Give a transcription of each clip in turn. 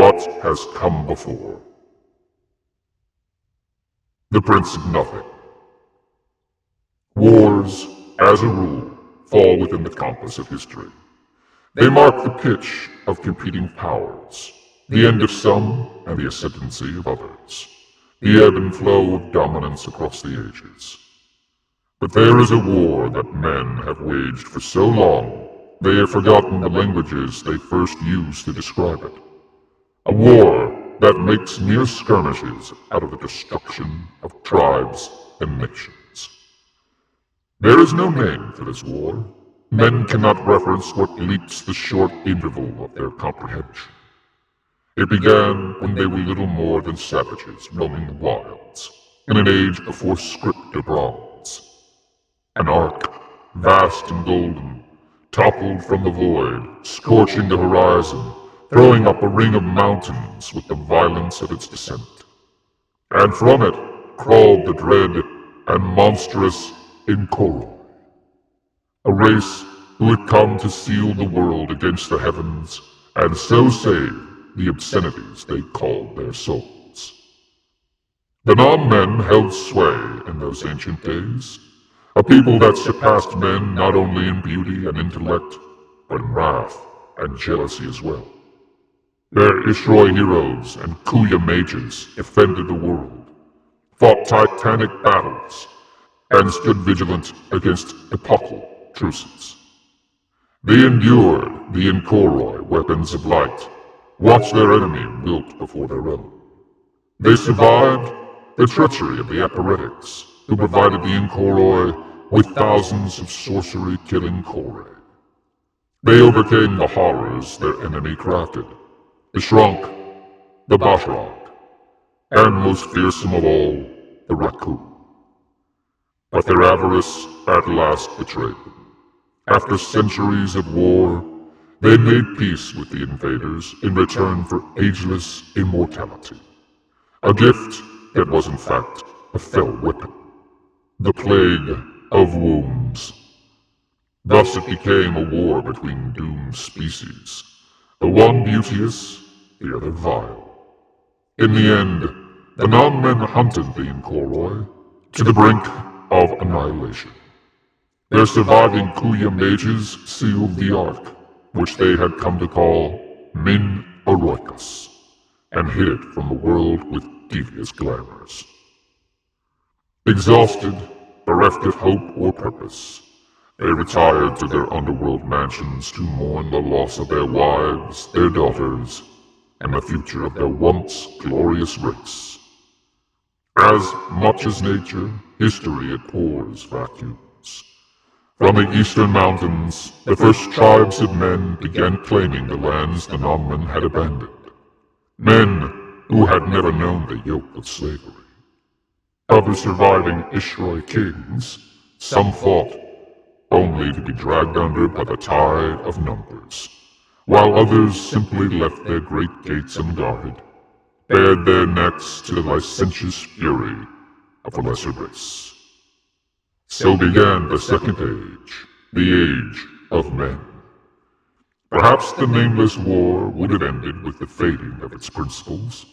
what has come before. The Prince of Nothing. Wars, as a rule, fall within the compass of history. They mark the pitch of competing powers, the end of some and the ascendancy of others, the ebb and flow of dominance across the ages. But there is a war that men have waged for so long, they have forgotten the languages they first used to describe it. A war that makes mere skirmishes out of the destruction of tribes and nations. There is no name for this war. Men cannot reference what leaps the short interval of their comprehension. It began when they were little more than savages roaming the wilds, in an age before script or bronze. An ark, vast and golden, toppled from the void, scorching the horizon, throwing up a ring of mountains with the violence of its descent. And from it crawled the dread and monstrous Incoroi, a race who had come to seal the world against the heavens and so save the obscenities they called their souls. The non-men held sway in those ancient days, a people that surpassed men not only in beauty and intellect, but in wrath and jealousy as well. Their Ishroi heroes and Kuya mages defended the world, fought titanic battles, and stood vigilant against epochal truces. They endured the Incoroi weapons of light, watched their enemy wilt before their own. They survived the treachery of the Apéndices, who provided the Incoroi with thousands of sorcery-killing Kore. They overcame the horrors their enemy crafted, the Shrunk, the Basharok, and most fearsome of all, the Raccoon. But their avarice at last betrayed them. After centuries of war, they made peace with the invaders in return for ageless immortality. A gift that was in fact a fell weapon. The plague of wombs. Thus it became a war between doomed species, the one beauteous, the other vile. In the end, the non-men hunted the Incoroi to the brink of annihilation. Their surviving Kuya mages sealed the Ark, which they had come to call Min Oroikas, and hid it from the world with devious glamours. Exhausted, bereft of hope or purpose, they retired to their underworld mansions to mourn the loss of their wives, their daughters, and the future of their once glorious race. As much as nature, history it pours vacuums. From the eastern mountains, the first tribes of men began claiming the lands the non-men had abandoned. Men who had never known the yoke of slavery. Of the surviving Ishroi kings, some fought, only to be dragged under by the tide of numbers, while others simply left their great gates unguarded, bared their necks to the licentious fury of the lesser race. So began the second age, the age of men. Perhaps the nameless war would have ended with the fading of its principles,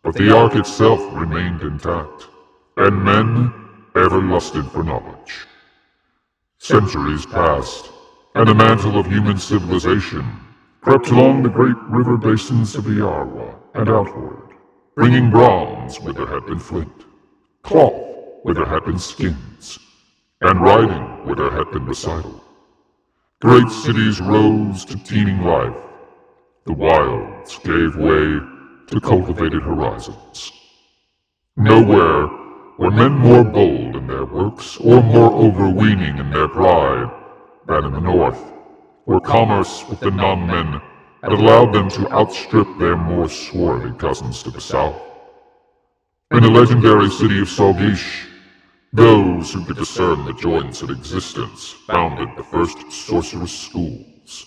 but the Ark itself remained intact, and men ever lusted for knowledge. Centuries passed, and the mantle of human civilization crept along the great river basins of the Arwa and outward, bringing bronze where there had been flint, cloth where there had been skins, and writing where there had been recital. Great cities rose to teeming life. The wilds gave way to cultivated horizons. Nowhere were men more bold in their works or more overweening in their pride than in the north, where commerce with the non-men had allowed them to outstrip their more swarthy cousins to the south. In the legendary city of Salgish, those who could discern the joints of existence founded the first sorceress schools.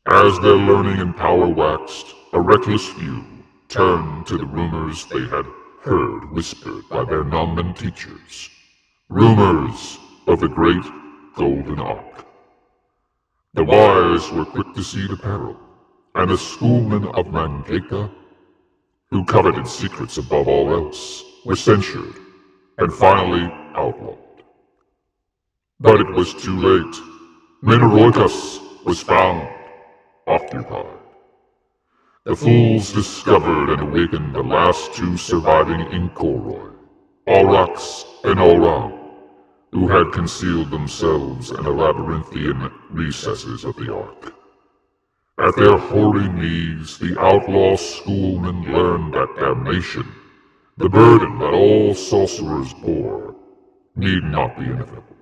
As their learning and power waxed, a reckless few turned to the rumors they had heard whispered by their non-men teachers. Rumors of the great Golden Ark. The wise were quick to see the peril, and the schoolmen of Mangeka who coveted secrets above all else, were censured, and finally outlawed. But it was too late. Menoroicus was found, occupied. The fools discovered and awakened the last two surviving Inkoroi, Aurochs and Aurang, who had concealed themselves in the labyrinthian recesses of the Ark. At their hoary knees, the outlaw schoolmen learned that damnation, the burden that all sorcerers bore, need not be inevitable.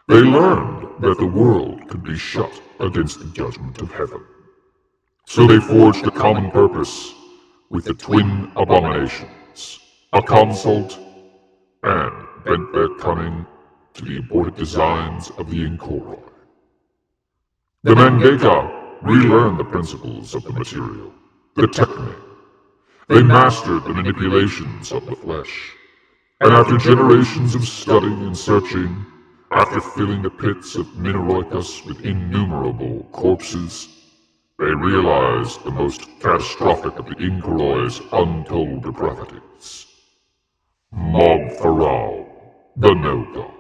They learned that the world could be shut against the judgment of heaven. So they forged a common purpose with the twin abominations, a consult, and bent their cunning to the aborted designs of the Inkoroi. The Mangeka relearned the principles of the material, the techne. They mastered the manipulations of the flesh, and after generations of study and searching, after filling the pits of Menoroicus with innumerable corpses, they realized the most catastrophic of the Inkoroi's untold depravities. Mogfaral, the No-God.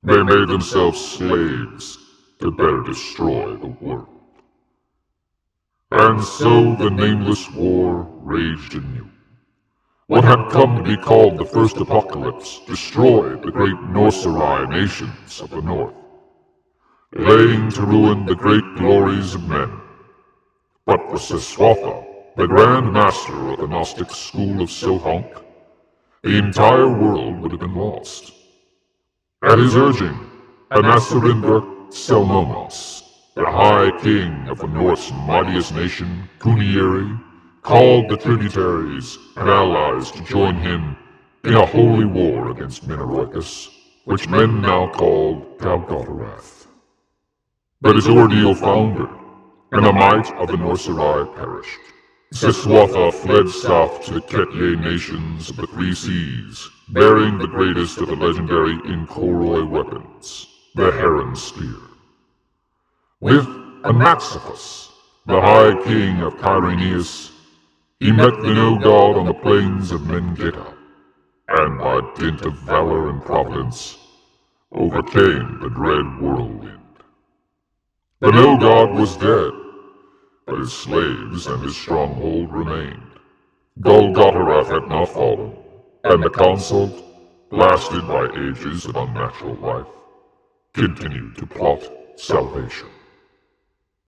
They made themselves slaves to better destroy the world. And so the nameless war raged anew. What had come to be called the First Apocalypse destroyed the great Norserai nations of the north, laying to ruin the great glories of men. But for Seswatha, the Grand Master of the Gnostic school of Sohonk, the entire world would have been lost. At his urging, Anasarindra Selnomos, the High King of the North's mightiest nation, Kunieri, called the tributaries and allies to join him in a holy war against Menoroicus, which men now called Galgotharath. But his ordeal foundered, and the might of the Norserai perished. Seswatha fled south to the Ketye nations of the Three Seas, bearing the greatest of the legendary Inkoroi weapons, the Heron Spear. With Anaxaphus, the High King of Kyrenius, he met the No-God on the plains of Mengeta, and by dint of valor and providence, overcame the dread whirlwind. The No-God was dead, but his slaves and his stronghold remained. Golgotharath had not fallen, and the consult, blasted by ages of unnatural life, continued to plot salvation.